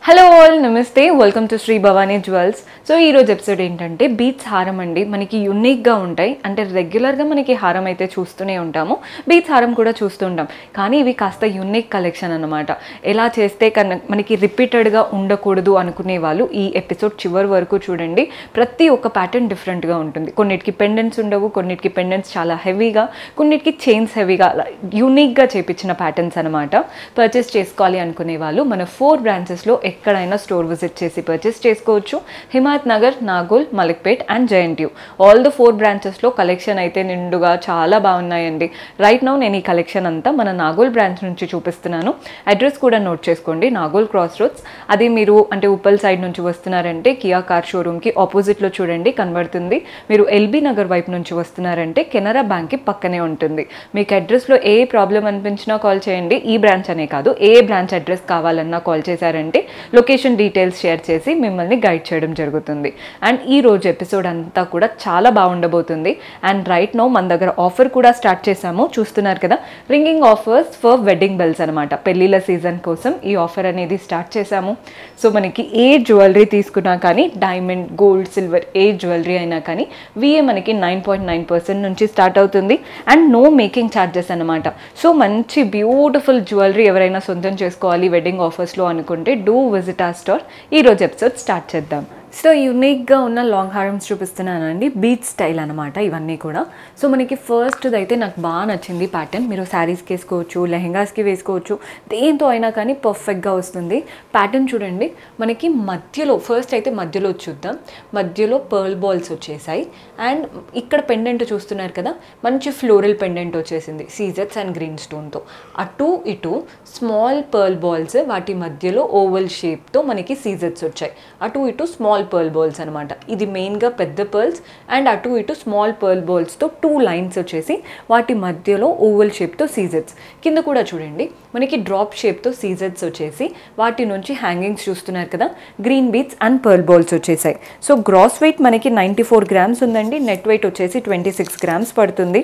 Hello all నమస్తే welcome to Shri Bhavani jewels. So ఈరోజు episode ఏంటంటే బీట్స్ హారం అండి. మనకి యూనిక్గా ఉంటాయి. అంటే రెగ్యులర్గా మనకి హారం అయితే చూస్తూనే ఉంటాము, బీట్స్ హారం కూడా చూస్తుంటాం. కానీ ఇవి కాస్త యూనిక్ కలెక్షన్ అన్నమాట. ఎలా చేస్తే మనకి రిపీటెడ్గా ఉండకూడదు అనుకునే వాళ్ళు ఈ ఎపిసోడ్ చివరి వరకు చూడండి. ప్రతి ఒక్క ప్యాటర్న్ డిఫరెంట్గా ఉంటుంది. కొన్నిటికి పెండెంట్స్ ఉండవు, కొన్నిటికి పెండెంట్స్ చాలా హెవీగా, కొన్నిటికి చైన్స్ హెవీగా, అలా యూనిక్గా చేపించిన ప్యాటర్న్స్ అనమాట. పర్చేస్ చేసుకోవాలి అనుకునే వాళ్ళు మన 4 బ్రాంచెస్లో ఎక్కడైనా స్టోర్ విజిట్ చేసి పర్చేస్ చేసుకోవచ్చు. Himayat Nagar, Nagole, Malakpet and JNTU all the 4 బ్రాంచెస్లో కలెక్షన్ అయితే నిండుగా చాలా బాగున్నాయండి. రైట్ నౌ నేను ఈ కలెక్షన్ అంతా మన నాగోల్ బ్రాంచ్ నుంచి చూపిస్తున్నాను. అడ్రస్ కూడా నోట్ చేసుకోండి, నాగోల్ క్రాస్ రోడ్స్. అది మీరు అంటే ఉప్పల్ సైడ్ నుంచి వస్తున్నారంటే కియా కార్ షోరూమ్కి ఆపోజిట్లో చూడండి కనబడుతుంది. మీరు ఎల్బీ నగర్ వైపు నుంచి వస్తున్నారంటే కెనరా బ్యాంక్కి పక్కనే ఉంటుంది. మీకు అడ్రస్లో ఏ ప్రాబ్లం అనిపించినా కాల్ చేయండి. ఈ బ్రాంచ్ అనే కాదు, ఏ బ్రాంచ్ అడ్రస్ కావాలన్నా కాల్ చేశారంటే లొకేషన్ డీటెయిల్స్ షేర్ చేసి మిమ్మల్ని గైడ్ చేయడం జరుగుతుంది. అండ్ ఈ రోజు ఎపిసోడ్ అంతా కూడా చాలా బాగుండబోతుంది. అండ్ రైట్ నో మన దగ్గర ఆఫర్ కూడా స్టార్ట్ చేశాము, చూస్తున్నారు కదా. Ringing offers for wedding bells అనమాట. పెళ్ళిళ్ళ సీజన్ కోసం ఈ ఆఫర్ అనేది స్టార్ట్ చేశాము. సో మనకి ఏ జ్యువెలరీ తీసుకున్నా కానీ, డైమండ్, గోల్డ్, సిల్వర్ ఏ జ్యువెలరీ అయినా కానీ విఏ మనకి 9.9% నుంచి స్టార్ట్ అవుతుంది. అండ్ నో మేకింగ్ ఛార్జెస్ అనమాట. సో మంచి బ్యూటిఫుల్ జ్యువెలరీ ఎవరైనా సొంతం చేసుకోవాలి వెడ్డింగ్ ఆఫర్స్లో అనుకుంటే డూ విజిట్ our store. ఈరోజు ఎపిసోడ్ స్టార్ట్ చేద్దాం. సో యూనిక్గా ఉన్న లాంగ్ హారమ్స్ చూపిస్తున్నానండి, బీచ్ స్టైల్ అనమాట ఇవన్నీ కూడా. సో మనకి ఫస్ట్ది అయితే నాకు బాగా నచ్చింది ప్యాటర్న్. మీరు శారీస్కి వేసుకోవచ్చు, లెహెంగాస్కి వేసుకోవచ్చు, దేంతో అయినా కానీ పర్ఫెక్ట్గా వస్తుంది. ప్యాటర్న్ చూడండి, మనకి మధ్యలో ఫస్ట్ అయితే మధ్యలో చూద్దాం. మధ్యలో పర్ల్ బాల్స్ వచ్చేసాయి. అండ్ ఇక్కడ పెండెంట్ చూస్తున్నారు కదా, మంచి ఫ్లోరల్ పెండెంట్ వచ్చేసింది సీజెట్స్ అండ్ గ్రీన్ స్టోన్తో. అటు ఇటు స్మాల్ పర్ల్ బాల్స్, వాటి మధ్యలో ఓవల్ షేప్తో మనకి సీజెట్స్ వచ్చాయి. అటు ఇటు స్మాల్ పర్ల్ బాల్స్ అనమాట. ఇది మెయిన్గా పెద్ద పర్ల్స్ అండ్ అటు ఇటు స్మాల్ పర్ల్ బాల్స్తో 2 లైన్స్ వచ్చేసి వాటి మధ్యలో ఓవల్ షేప్తో సీజెట్స్. కింద కూడా చూడండి మనకి డ్రాప్ షేప్తో సీజెట్స్ వచ్చేసి వాటి నుంచి హ్యాంగింగ్స్ చూస్తున్నారు కదా, green beats and pearl balls వచ్చేసాయి. సో గ్రాస్ వెయిట్ మనకి 94 గ్రామ్స్ ఉందండి. నెట్ వెయిట్ వచ్చేసి 26 గ్రామ్స్ పడుతుంది.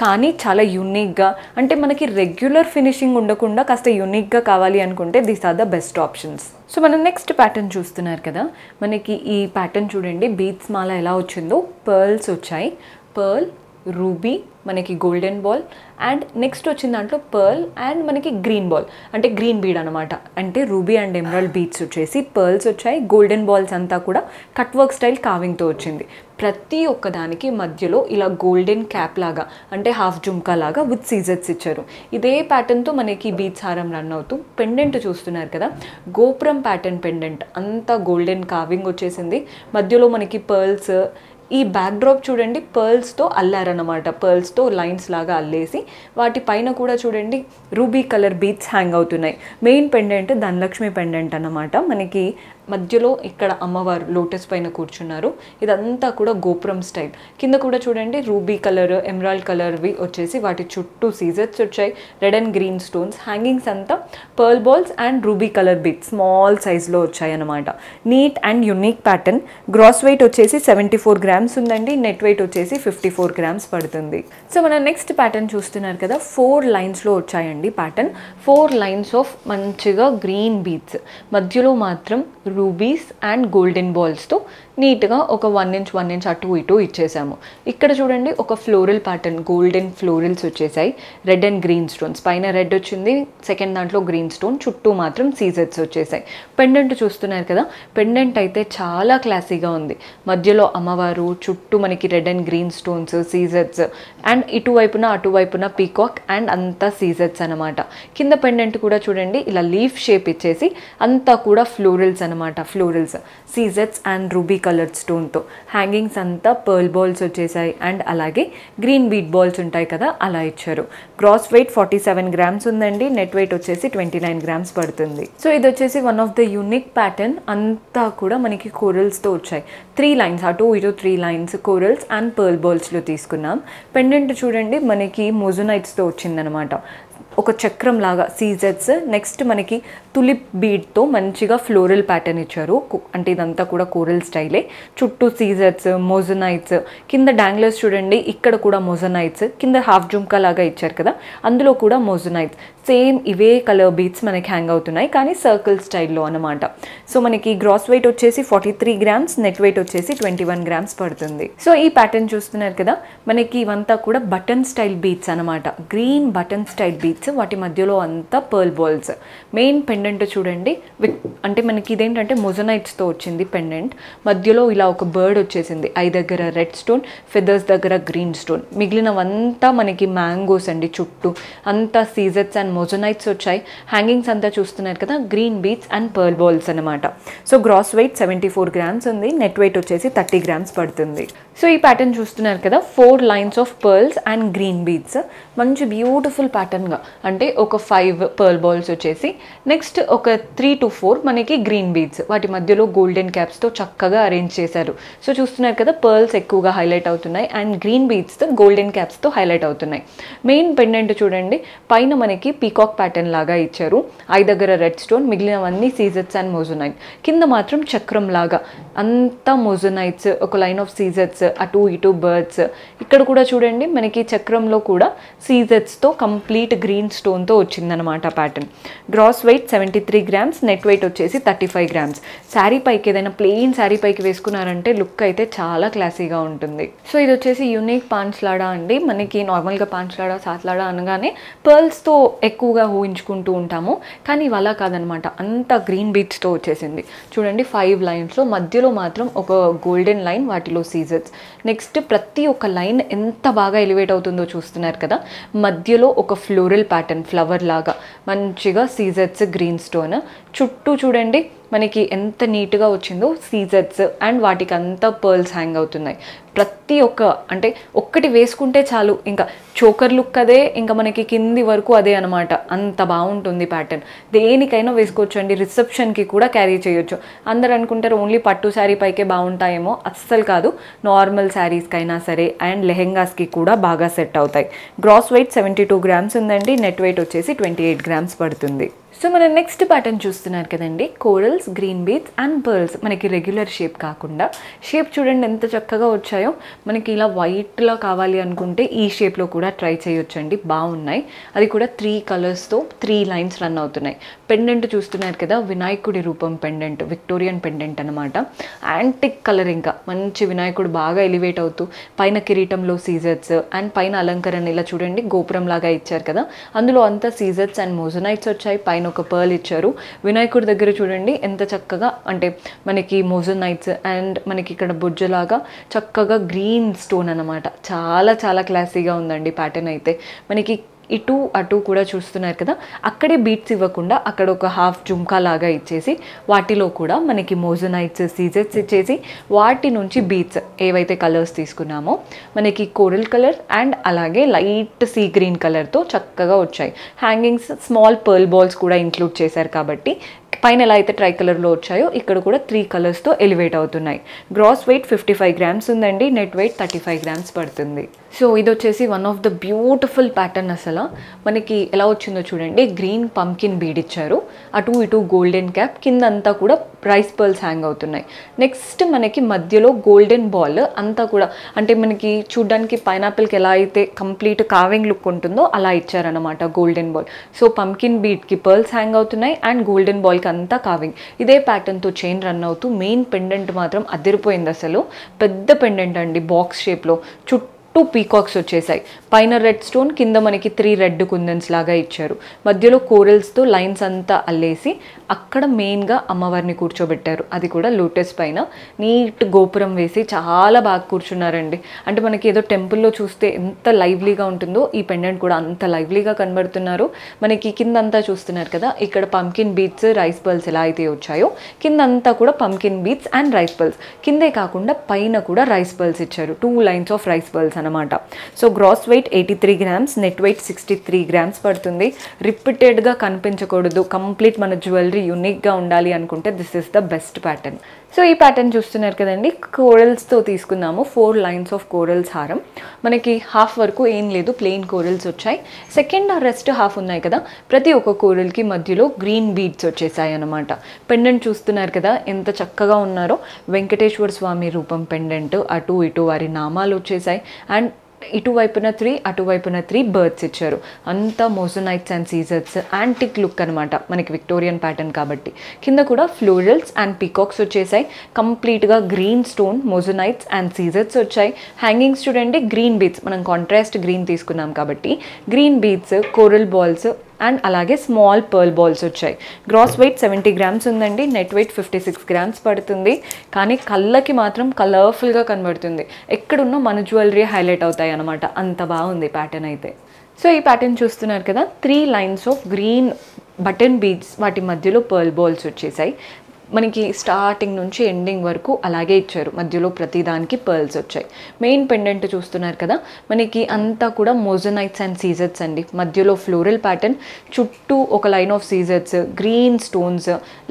కానీ చాలా యూనిక్గా, అంటే మనకి రెగ్యులర్ ఫినిషింగ్ ఉండకుండా కాస్త యూనిక్గా కావాలి అనుకుంటే these are the best options. So మనం నెక్స్ట్ ప్యాటర్న్ చూస్తున్నారు కదా, మనకి ఈ ప్యాటర్న్ చూడండి బీట్స్ మాల ఎలా వచ్చిందో. పర్ల్స్ వచ్చాయి, పర్ల్, రూబీ, మనకి గోల్డెన్ బాల్ అండ్ నెక్స్ట్ వచ్చిన దాంట్లో పర్ల్ అండ్ మనకి గ్రీన్ బాల్, అంటే గ్రీన్ బీడ్ అనమాట. అంటే రూబీ అండ్ ఎమరాల్డ్ బీడ్స్ వచ్చేసి పర్ల్స్ వచ్చాయి. గోల్డెన్ బాల్స్ అంతా కూడా కట్ వర్క్ స్టైల్ కావింగ్తో వచ్చింది. ప్రతి ఒక్కదానికి మధ్యలో ఇలా గోల్డెన్ క్యాప్ లాగా, అంటే హాఫ్ జుమ్కా లాగా విత్ సీజెట్స్ ఇచ్చారు. ఇదే ప్యాటర్న్తో మనకి బీట్స్ హారం రన్ అవుతూ పెండెంట్ చూస్తున్నారు కదా, గోపురం ప్యాటర్న్ పెండెంట్ అంతా గోల్డెన్ కావింగ్ వచ్చేసింది. మధ్యలో మనకి పర్ల్స్, ఈ బ్యాక్ డ్రాప్ చూడండి పర్ల్స్తో అల్లారనమాట. పర్ల్స్తో లైన్స్ లాగా అల్లేసి వాటి పైన కూడా చూడండి రూబీ కలర్ బీట్స్ హ్యాంగ్ అవుతున్నాయి. మెయిన్ పెండెంట్ ధనలక్ష్మి పెండెంట్ అన్నమాట. మనకి మధ్యలో ఇక్కడ అమ్మవారు లోటస్ పైన కూర్చున్నారు. ఇదంతా కూడా గోపురం స్టైల్. కింద కూడా చూడండి రూబీ కలర్, ఎమరాల్డ్ కలర్వి వచ్చేసి వాటి చుట్టూ సీజెట్స్ వచ్చాయి. Red and green stones, hangings అంతా pearl balls and ruby colour beads small సైజ్లో వచ్చాయి అనమాట. Neat and unique pattern. Gross weight వచ్చేసి 74 గ్రామ్స్ ఉందండి. నెట్ వెయిట్ వచ్చేసి 54 గ్రామ్స్ పడుతుంది. సో మనం నెక్స్ట్ ప్యాటర్న్ చూస్తున్నారు కదా, 4 లైన్స్లో వచ్చాయండి ప్యాటర్న్. 4 లైన్స్ ఆఫ్ మంచిగా గ్రీన్ బీట్స్, మధ్యలో మాత్రం రూబీస్ అండ్ గోల్డెన్ బాల్స్తో నీట్గా ఒక 1 ఇంచ్ అటు ఇటు ఇచ్చేసాము. ఇక్కడ చూడండి ఒక ఫ్లోరల్ ప్యాటర్న్, గోల్డెన్ ఫ్లోరల్స్ వచ్చేసాయి. రెడ్ అండ్ గ్రీన్ స్టోన్స్, పైన రెడ్ వచ్చింది, సెకండ్ దాంట్లో గ్రీన్ స్టోన్, చుట్టూ మాత్రం సీజెట్స్ వచ్చేసాయి. పెండెంట్ చూస్తున్నారు కదా, పెండెంట్ అయితే చాలా క్లాసీగా ఉంది. మధ్యలో అమ్మవారు, చుట్టూ మనకి రెడ్ అండ్ గ్రీన్ స్టోన్స్, సీజెట్స్ అండ్ ఇటువైపున అటువైపున పీకాక్ అండ్ అంతా సీజెట్స్ అనమాట. కింద పెండెంట్ కూడా చూడండి ఇలా లీఫ్ షేప్ ఇచ్చేసి అంతా కూడా ఫ్లోరల్స్ అనమాట. ఫ్లోరల్స్, సీజెట్స్ అండ్ రూబీ కలర్డ్ స్టోన్తో. హ్యాంగింగ్స్ అంతా పర్ల్ బాల్స్ వచ్చేసాయి అండ్ అలాగే గ్రీన్ బీట్ బాల్స్ ఉంటాయి కదా అలా ఇచ్చారు. గ్రాస్ వెయిట్ 47 గ్రామ్స్ ఉందండి. నెట్ వెయిట్ వచ్చేసి 29 గ్రామ్స్ పడుతుంది. సో ఇది వచ్చేసి one of the unique pattern. అంతా కూడా మనకి కోరల్స్తో వచ్చాయి. 3 లైన్స్, అటు ఇటు 3 లైన్స్ కోరల్స్ అండ్ పర్ల్ బాల్స్లో తీసుకున్నాం. పెండెంట్ చూడండి మనకి మోజోనైట్స్తో వచ్చిందనమాట. ఒక చక్రం లాగా సీజెట్స్, నెక్స్ట్ మనకి తులిప్ బీడ్తో మంచిగా ఫ్లోరల్ ప్యాటర్న్ ఇచ్చారు. అంటే ఇదంతా కూడా కోరల్ స్టైలే. చుట్టూ సీజెట్స్, మోజనైట్స్, కింద డాంగ్లర్స్ చూడండి, ఇక్కడ కూడా మోజనైట్స్, కింద హాఫ్ జుమ్కా లాగా ఇచ్చారు కదా, అందులో కూడా మోజనైట్స్. సేమ్ ఇవే కలర్ బీడ్స్ మనకి హ్యాంగ్ అవుతున్నాయి, కానీ సర్కిల్ స్టైల్లో అనమాట. సో మనకి గ్రాస్ వెయిట్ వచ్చేసి 43 గ్రామ్స్, నెట్ వెయిట్ వచ్చేసి 21 గ్రామ్స్ పడుతుంది. సో ఈ ప్యాటర్న్ చూస్తున్నారు కదా, మనకి ఇవంతా కూడా బటన్ స్టైల్ బీడ్స్ అనమాట. గ్రీన్ బటన్ స్టైల్ బీడ్స్, వాటి మధ్యలో అంతా పర్ల్ బాల్స్. మెయిన్ పెండెంట్ చూడండి, అంటే మనకి ఇదేంటంటే మొజనైట్స్తో వచ్చింది పెండెంట్. మధ్యలో ఇలా ఒక బర్డ్ వచ్చేసింది, ఐ దగ్గర రెడ్ స్టోన్, ఫెదర్స్ దగ్గర గ్రీన్ స్టోన్. మిగిలినవంతా మనకి మ్యాంగోస్ అండి, చుట్టూ అంతా సీజెట్స్ అండ్ మొజనైట్స్ వచ్చాయి. హ్యాంగింగ్స్ అంతా చూస్తున్నారు కదా, green beads and pearl balls అనమాట. సో గ్రాస్ వెయిట్ 74 గ్రామ్స్ ఉంది, నెట్ వెయిట్ వచ్చేసి 30 గ్రామ్స్ పడుతుంది. సో ఈ ప్యాటర్న్ చూస్తున్నారు కదా, 4 lines of pearls and green beads. మంచి బ్యూటిఫుల్ ప్యాటర్న్గా, అంటే ఒక 5 పర్ల్ బాల్స్ వచ్చేసి, నెక్స్ట్ ఒక 3 to 4 మనకి గ్రీన్ బీడ్స్, వాటి మధ్యలో గోల్డెన్ క్యాప్స్తో చక్కగా అరేంజ్ చేశారు. సో చూస్తున్నారు కదా, పర్ల్స్ ఎక్కువగా హైలైట్ అవుతున్నాయి అండ్ గ్రీన్ బీడ్స్తో గోల్డెన్ క్యాప్స్తో హైలైట్ అవుతున్నాయి. మెయిన్ పెండెంట్ చూడండి, పైన మనకి పీకాక్ ప్యాటర్న్ లాగా ఇచ్చారు, ఐ దగ్గర రెడ్ స్టోన్, మిగిలినవన్నీ సీజెట్స్ అండ్ మోజనైట్. కింద మాత్రం చక్రం లాగా అంతా మోజనైట్స్, ఒక లైన్ ఆఫ్ సీజెట్స్, అటు ఇటు బర్డ్స్. ఇక్కడ కూడా చూడండి, మనకి చక్రంలో కూడా సీజెట్స్తో కంప్లీట్ గ్రీన్ స్టోన్తో వచ్చిందనమాట pattern. Gross weight 73 grams, net weight వచ్చేసి 35 గ్రామ్స్. శారీ పైకి ఏదైనా ప్లెయిన్ శారీ పైకి వేసుకున్నారంటే లుక్ అయితే చాలా క్లాసీగా ఉంటుంది. సో ఇది వచ్చేసి యూనిక్ పాంచ్లాడా అండి. మనకి నార్మల్గా పాంచ్లాడా, సాత్లాడా అనగానే పర్ల్స్తో ఎక్కువగా ఊహించుకుంటూ ఉంటాము, కానీ ఇవాళ కాదనమాట, అంతా గ్రీన్ బీడ్స్తో వచ్చేసింది. చూడండి 5 లైన్స్లో మధ్యలో మాత్రం ఒక గోల్డెన్ లైన్, వాటిలో సీజెట్స్. నెక్స్ట్ ప్రతి ఒక్క లైన్ ఎంత బాగా ఎలివేట్ అవుతుందో చూస్తున్నారు కదా, మధ్యలో ఒక ఫ్లోరల్ ప్యాటర్న్, ఫ్లవర్ లాగా మంచిగా సీజెట్స్, గ్రీన్ స్టోన్. చుట్టూ చూడండి మనకి ఎంత నీట్గా వచ్చిందో సీజెట్స్ అండ్ వాటికి అంతా పర్ల్స్ హ్యాంగ్ అవుతున్నాయి. ప్రతి ఒక్క, అంటే ఒక్కటి వేసుకుంటే చాలు, ఇంకా చోకర్ లుక్ అదే, ఇంకా మనకి కింది వరకు అదే అనమాట. అంత బాగుంటుంది ప్యాటర్న్. దేనికైనా వేసుకోవచ్చు అండి, రిసెప్షన్కి కూడా క్యారీ చేయొచ్చు. అందరు అనుకుంటారు ఓన్లీ పట్టు శారీ పైకే బాగుంటాయేమో, అస్సలు కాదు. నార్మల్ శారీస్కైనా సరే అండ్ లెహెంగాస్కి కూడా బాగా సెట్ అవుతాయి. గ్రాస్ వెయిట్ 72 గ్రామ్స్ ఉందండి, నెట్ వెయిట్ వచ్చేసి 28 గ్రామ్స్ పడుతుంది. సో మన నెక్స్ట్ ప్యాటర్న్ చూస్తున్నారు కదండి, corals, green beads and pearls. మనకి రెగ్యులర్ షేప్ కాకుండా, షేప్ చూడండి ఎంత చక్కగా వచ్చాయో. మనకి ఇలా వైట్లా కావాలి అనుకుంటే ఈ షేప్లో కూడా ట్రై చేయొచ్చండి, బాగున్నాయి. అది కూడా 3 కలర్స్తో 3 లైన్స్ రన్ అవుతున్నాయి. పెండెంట్ చూస్తున్నారు కదా, వినాయకుడి రూపం పెండెంట్, విక్టోరియన్ పెండెంట్ అనమాట. యాంటిక్ కలర్, ఇంకా మంచి వినాయకుడు బాగా ఎలివేట్ అవుతూ, పైన కిరీటంలో సీజెట్స్ అండ్ పైన అలంకరణ ఇలా చూడండి గోపురం లాగా ఇచ్చారు కదా, అందులో అంతా సీజెట్స్ అండ్ మోజనైట్స్ వచ్చాయి. పైన ఒక పర్ల్ ఇచ్చారు. వినాయకుడి దగ్గర చూడండి ఎంత చక్కగా, అంటే మనకి మోజనైట్స్ అండ్ మనకి ఇక్కడ బుజ్జలాగా చక్కగా గ్రీన్ స్టోన్ అనమాట. చాలా చాలా క్లాసీగా ఉందండి ప్యాటర్న్ అయితే. మనకి ఇటు అటు కూడా చూస్తున్నారు కదా, అక్కడే బీట్స్ ఇవ్వకుండా అక్కడ ఒక హాఫ్ జుమ్కా లాగా ఇచ్చేసి, వాటిలో కూడా మనకి మోజనైట్స్, సీజెట్స్ ఇచ్చేసి, వాటి నుంచి బీట్స్ ఏవైతే కలర్స్ తీసుకున్నామో మనకి కోరల్ కలర్ అండ్ అలాగే లైట్ సీ గ్రీన్ కలర్తో చక్కగా వచ్చాయి. హ్యాంగింగ్స్ స్మాల్ పర్ల్ బాల్స్ కూడా ఇంక్లూడ్ చేశారు కాబట్టి పైన ఎలా అయితే ట్రై కలర్లో వచ్చాయో ఇక్కడ కూడా 3 కలర్స్తో ఎలివేట్ అవుతున్నాయి. గ్రాస్ వెయిట్ 55 గ్రామ్స్ ఉందండి, నెట్ వెయిట్ 35 గ్రామ్స్ పడుతుంది. సో ఇది వచ్చేసి one of the beautiful pattern. అసలు మనకి ఎలా వచ్చిందో చూడండి, గ్రీన్ పంకిన్ బీడ్ ఇచ్చారు, అటు ఇటు గోల్డెన్ క్యాప్, కింద అంతా కూడా రైస్ పర్ల్స్ హ్యాంగ్ అవుతున్నాయి. నెక్స్ట్ మనకి మధ్యలో గోల్డెన్ బాల్ అంతా కూడా, అంటే మనకి చూడ్డానికి పైనాపిల్కి ఎలా అయితే కంప్లీట్ కావింగ్ లుక్ ఉంటుందో అలా ఇచ్చారనమాట గోల్డెన్ బాల్. సో పంకిన్ బీడ్కి పర్ల్స్ హ్యాంగ్ అవుతున్నాయి అండ్ గోల్డెన్ బాల్కి అంతా కావింగ్. ఇదే ప్యాటర్న్తో చైన్ రన్ అవుతూ, మెయిన్ పెండెంట్ మాత్రం అదిరిపోయింది అసలు. పెద్ద పెండెంట్ అండి, బాక్స్ షేప్లో, చుట్టూ 2 పీకాక్స్ వచ్చేసాయి. పైన రెడ్ స్టోన్, కింద మనకి 3 రెడ్ కుందన్స్ లాగా ఇచ్చారు. మధ్యలో కోరల్స్తో లైన్స్ అంతా అల్లేసి అక్కడ మెయిన్గా అమ్మవారిని కూర్చోబెట్టారు, అది కూడా లోటస్ పైన. నీట్ గోపురం వేసి చాలా బాగా కూర్చున్నారండి. అంటే మనకి ఏదో టెంపుల్లో చూస్తే ఎంత లైవ్లీగా ఉంటుందో ఈ పెండెంట్ కూడా అంత లైవ్లీగా కనబడుతున్నారు. మనకి కింద అంతా చూస్తున్నారు కదా, ఇక్కడ పంకిన్ బీట్స్, రైస్ పర్ల్స్ ఎలా అయితే వచ్చాయో కింద అంతా కూడా pumpkin beads and rice pearls. కిందే కాకుండా పైన కూడా రైస్ పర్ల్స్ ఇచ్చారు, 2 లైన్స్ ఆఫ్ రైస్ పర్ల్స్ అనమాట. So gross weight 83 grams, net weight 63 grams పడుతుంది. రిపీటెడ్గా కనిపించకూడదు, కంప్లీట్ మన జ్యువెలరీ యూనిక్గా ఉండాలి అనుకుంటే this is the best pattern. So ఈ ప్యాటర్న్ చూస్తున్నారు కదండి, కోరల్స్తో తీసుకున్నాము. 4 లైన్స్ ఆఫ్ కోరల్స్ హారం. మనకి హాఫ్ వరకు ఏం లేదు, ప్లెయిన్ కోరల్స్ వచ్చాయి. సెకండ్ రెస్ట్ హాఫ్ ఉన్నాయి కదా, ప్రతి ఒక్క కోరల్కి మధ్యలో గ్రీన్ బీడ్స్ వచ్చేసాయి అనమాట. పెండెంట్ చూస్తున్నారు కదా ఎంత చక్కగా ఉన్నారో, వెంకటేశ్వర స్వామి రూపం పెండెంట్, అటు ఇటు వారి నామాలు వచ్చేసాయి. అండ్ ఇటువైపున 3 అటువైపున 3 బర్డ్స్ ఇచ్చారు. అంతా మోజోనైట్స్ అండ్ సీజర్స్, యాంటిక్ లుక్ అనమాట, మనకి విక్టోరియన్ ప్యాటర్న్ కాబట్టి. కింద కూడా ఫ్లోరల్స్ అండ్ పీకాక్స్ వచ్చేసాయి. కంప్లీట్గా గ్రీన్ స్టోన్ మోజోనైట్స్ అండ్ సీజర్స్ వచ్చాయి. హ్యాంగింగ్స్ చూడండి, గ్రీన్ బీడ్స్, మనం కాంట్రాస్ట్ గ్రీన్ తీసుకున్నాం కాబట్టి green beads, coral balls and అలాగే స్మాల్ పర్ల్ బాల్స్ వచ్చాయి. గ్రాస్ వెయిట్ 70 గ్రామ్స్ ఉందండి, నెట్ వెయిట్ 56 గ్రామ్స్ పడుతుంది. కానీ కళ్ళకి మాత్రం కలర్ఫుల్గా కనబడుతుంది. ఎక్కడున్నా మన జ్యువెలరీ హైలైట్ అవుతాయి అనమాట, అంత బాగుంది ప్యాటర్న్ అయితే. సో ఈ ప్యాటర్న్ చూస్తున్నారు కదా, 3 lines of green button beads, వాటి మధ్యలో పర్ల్ బాల్స్ వచ్చేసాయి. మనకి స్టార్టింగ్ నుంచి ఎండింగ్ వరకు అలాగే ఇచ్చారు, మధ్యలో ప్రతి దానికి పర్ల్స్ వచ్చాయి. మెయిన్ పెండెంట్ చూస్తున్నారు కదా, మనకి అంతా కూడా మోజోనైట్స్ అండ్ సీజర్స్ అండి. మధ్యలో ఫ్లోరల్ ప్యాటర్న్, చుట్టూ ఒక లైన్ ఆఫ్ సీజర్స్, గ్రీన్ స్టోన్స్,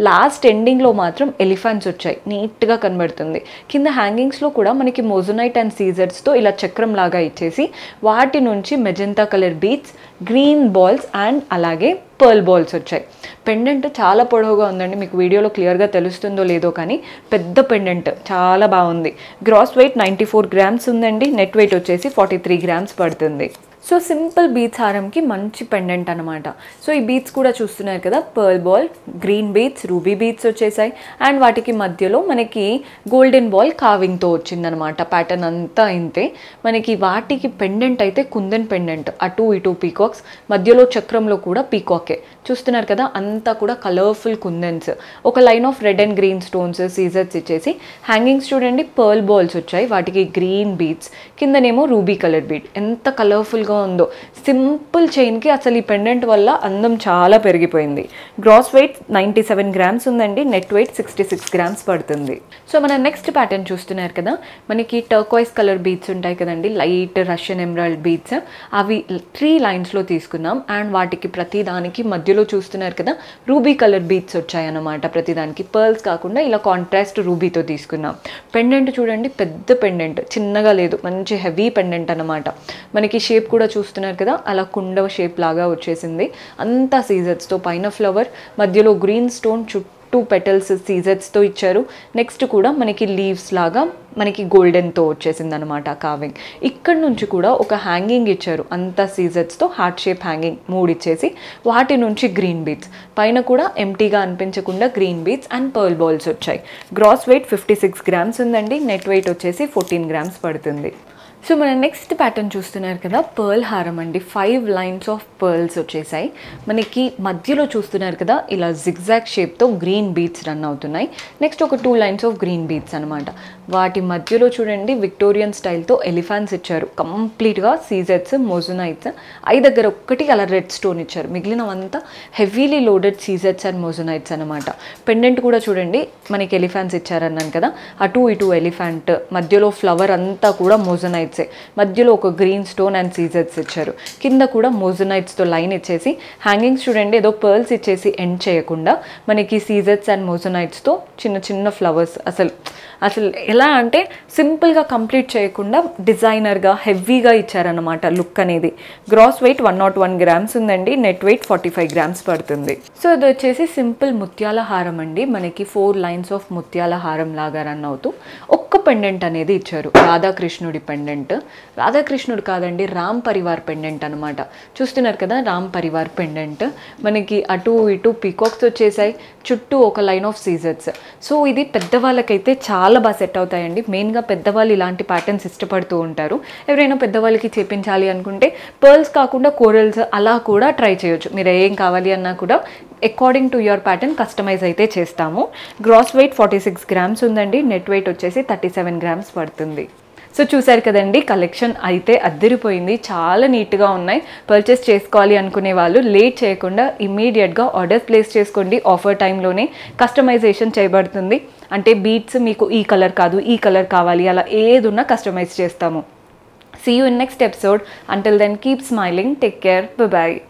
లాస్ట్ ఎండింగ్లో మాత్రం ఎలిఫెంట్స్ వచ్చాయి, నీట్గా కనబడుతుంది. కింద హ్యాంగింగ్స్లో కూడా మనకి మోజోనైట్ అండ్ సీజర్స్తో ఇలా చక్రం లాగా ఇచ్చేసి వాటి నుంచి magenta colour beads, green balls and అలాగే పర్ల్ బాల్స్ వచ్చాయి. పెండెంట్ చాలా పొడవుగా ఉందండి, మీకు వీడియోలో క్లియర్గా తెలుస్తుందో లేదో కానీ పెద్ద పెండెంట్ చాలా బాగుంది. గ్రాస్ వెయిట్ 94 గ్రామ్స్ ఉందండి, నెట్ వెయిట్ వచ్చేసి 43 గ్రామ్స్ పడుతుంది. సో సింపుల్ బీడ్స్ హారంకి మంచి పెండెంట్ అనమాట. సో ఈ బీడ్స్ కూడా చూస్తున్నారు కదా, pearl ball, green beads, ruby beads వచ్చేసాయి. అండ్ వాటికి మధ్యలో మనకి గోల్డెన్ బాల్ కావింగ్తో వచ్చిందనమాట. ప్యాటర్న్ అంతా ఇంతే. మనకి వాటికి పెండెంట్ అయితే కుందన్ పెండెంట్, అటు ఇటు పీకాక్స్, మధ్యలో చక్రంలో కూడా పీకాకే చూస్తున్నారు కదా, అంతా కూడా కలర్ఫుల్ కుందన్స్. ఒక line of red and green stones, సీజర్స్ ఇచ్చేసి హ్యాంగింగ్స్ చూడండి, పర్ల్ బాల్స్ వచ్చాయి, వాటికి గ్రీన్ బీడ్స్, కిందనేమో రూబీ కలర్ బీడ్. ఎంత కలర్ఫుల్గా ఉందో. సింపుల్ చైన్కి అసలు ఈ పెండెంట్ వల్ల అందం చాలా పెరిగిపోయింది. గ్రాస్ వెయిట్ 97 గ్రామ్స్ ఉందండి, నెట్ వెయిట్ 66 గ్రామ్స్ పడుతుంది. సో మన నెక్స్ట్ ప్యాటర్న్ చూస్తున్నారు కదా, మనకి టర్కాయిస్ కలర్ బీడ్స్ ఉంటాయి కదండి, లైట్ రష్యన్ ఎమరాల్డ్ బీడ్స్, అవి 3 లైన్స్లో తీసుకున్నాం. అండ్ వాటికి ప్రతి దానికి మధ్యలో చూస్తున్నారు కదా రూబీ కలర్ బీడ్స్ వచ్చాయన్నమాట. ప్రతిదానికి పర్ల్స్ కాకుండా ఇలా కాంట్రాస్ట్ రూబీతో తీసుకున్నాం. పెండెంట్ చూడండి, పెద్ద పెండెంట్, చిన్నగా లేదు, మంచి హెవీ పెండెంట్ అనమాట. మనకి షేప్ కూడా చూస్తున్నారు కదా, అలా కుండ షేప్ లాగా వచ్చేసింది. అంతా సీజర్స్తో, పైన ఫ్లవర్, మధ్యలో గ్రీన్ స్టోన్, చుట్టూ పెటల్స్ సీజర్స్తో ఇచ్చారు. నెక్స్ట్ కూడా మనకి లీవ్స్ లాగా మనకి గోల్డెన్తో వచ్చేసింది అనమాట కావింగ్. ఇక్కడ నుంచి కూడా ఒక హ్యాంగింగ్ ఇచ్చారు, అంతా సీజర్స్తో హార్ట్ షేప్ హ్యాంగింగ్ 3 ఇచ్చేసి వాటి నుంచి గ్రీన్ బీడ్స్, పైన కూడా ఎంటీగా అనిపించకుండా green beads and pearl balls వచ్చాయి. గ్రాస్ వెయిట్ 56 గ్రామ్స్ ఉందండి, నెట్ వెయిట్ వచ్చేసి 14 గ్రామ్స్ పడుతుంది. సో మన నెక్స్ట్ ప్యాటర్న్ చూస్తున్నారు కదా, పర్ల్ హారం అండి. 5 లైన్స్ ఆఫ్ పర్ల్స్ వచ్చేసాయి. మనకి మధ్యలో చూస్తున్నారు కదా, ఇలా జిగ్జాగ్ షేప్తో గ్రీన్ బీడ్స్ రన్ అవుతున్నాయి. నెక్స్ట్ ఒక 2 లైన్స్ ఆఫ్ గ్రీన్ బీడ్స్ అనమాట. వాటి మధ్యలో చూడండి విక్టోరియన్ స్టైల్తో ఎలిఫెంట్స్ ఇచ్చారు. కంప్లీట్గా సీజర్స్, మోజోనైట్స్, ఐ దగ్గర ఒక్కటి అలా రెడ్ స్టోన్ ఇచ్చారు, మిగిలినవంతా హెవీలీ లోడెడ్ సీజర్స్ అండ్ మోజోనైట్స్ అనమాట. పెండెంట్ కూడా చూడండి, మనకి ఎలిఫెంట్స్ ఇచ్చారన్నాను కదా, అటు ఇటు ఎలిఫెంట్, మధ్యలో ఫ్లవర్ అంతా కూడా మోజోనైట్స్, మధ్యలో ఒక గ్రీన్ స్టోన్ అండ్ సీజర్స్ ఇచ్చారు. కింద కూడా మోజోనైట్స్తో లైన్ ఇచ్చేసి హ్యాంగింగ్స్ చూడండి, ఏదో పర్ల్స్ ఇచ్చేసి ఎండ్ చేయకుండా మనకి సీజర్స్ అండ్ మోజోనైట్స్తో చిన్న చిన్న ఫ్లవర్స్. అసలు ఎలా అంటే సింపుల్గా కంప్లీట్ చేయకుండా డిజైనర్గా హెవీగా ఇచ్చారన్నమాట లుక్ అనేది. గ్రాస్ వెయిట్ 101 గ్రామ్స్ ఉందండి, నెట్ వెయిట్ 45 గ్రామ్స్ పడుతుంది. సో ఇది వచ్చేసి సింపుల్ ముత్యాల హారం అండి. మనకి 4 లైన్స్ ఆఫ్ ముత్యాల హారం లాగా రన్ అవుతూ ఒక్క పెండెంట్ అనేది ఇచ్చారు, రాధాకృష్ణుడి పెండెంట్. రాధాకృష్ణుడు కాదండి, రామ్ పరివార్ పెండెంట్ అనమాట. చూస్తున్నారు కదా, రామ్ పరివార్ పెండెంట్. మనకి అటు ఇటు పీకాక్స్ వచ్చేసాయి, చుట్టూ ఒక లైన్ ఆఫ్ సీజర్స్. సో ఇది పెద్దవాళ్ళకైతే చాలా బాగా సెట్ అవుతాయండి. మెయిన్గా పెద్దవాళ్ళు ఇలాంటి ప్యాటర్న్స్ ఇష్టపడుతూ ఉంటారు. ఎవరైనా పెద్దవాళ్ళకి చేపించాలి అనుకుంటే పర్ల్స్ కాకుండా కోరల్స్ అలా కూడా ట్రై చేయొచ్చు. మీరు ఏం కావాలి అన్నా కూడా according to your pattern customise అయితే చేస్తాము. గ్రాస్ వెయిట్ 46 గ్రామ్స్ ఉందండి, నెట్ వెయిట్ వచ్చేసి 37 గ్రామ్స్ పడుతుంది. సో చూసారు కదండి, కలెక్షన్ అయితే అద్దరిపోయింది, చాలా నీట్గా ఉన్నాయి. పర్చేస్ చేసుకోవాలి అనుకునే వాళ్ళు లేట్ చేయకుండా ఇమ్మీడియట్గా ఆర్డర్స్ ప్లేస్ చేసుకోండి. ఆఫర్ టైంలోనే కస్టమైజేషన్ చేయబడుతుంది. అంటే బీట్స్ మీకు ఈ కలర్ కాదు, ఈ కలర్ కావాలి, అలా ఏదున్నా కస్టమైజ్ చేస్తాము. See you in next episode. Until then, keep smiling. Take care. Bye bye.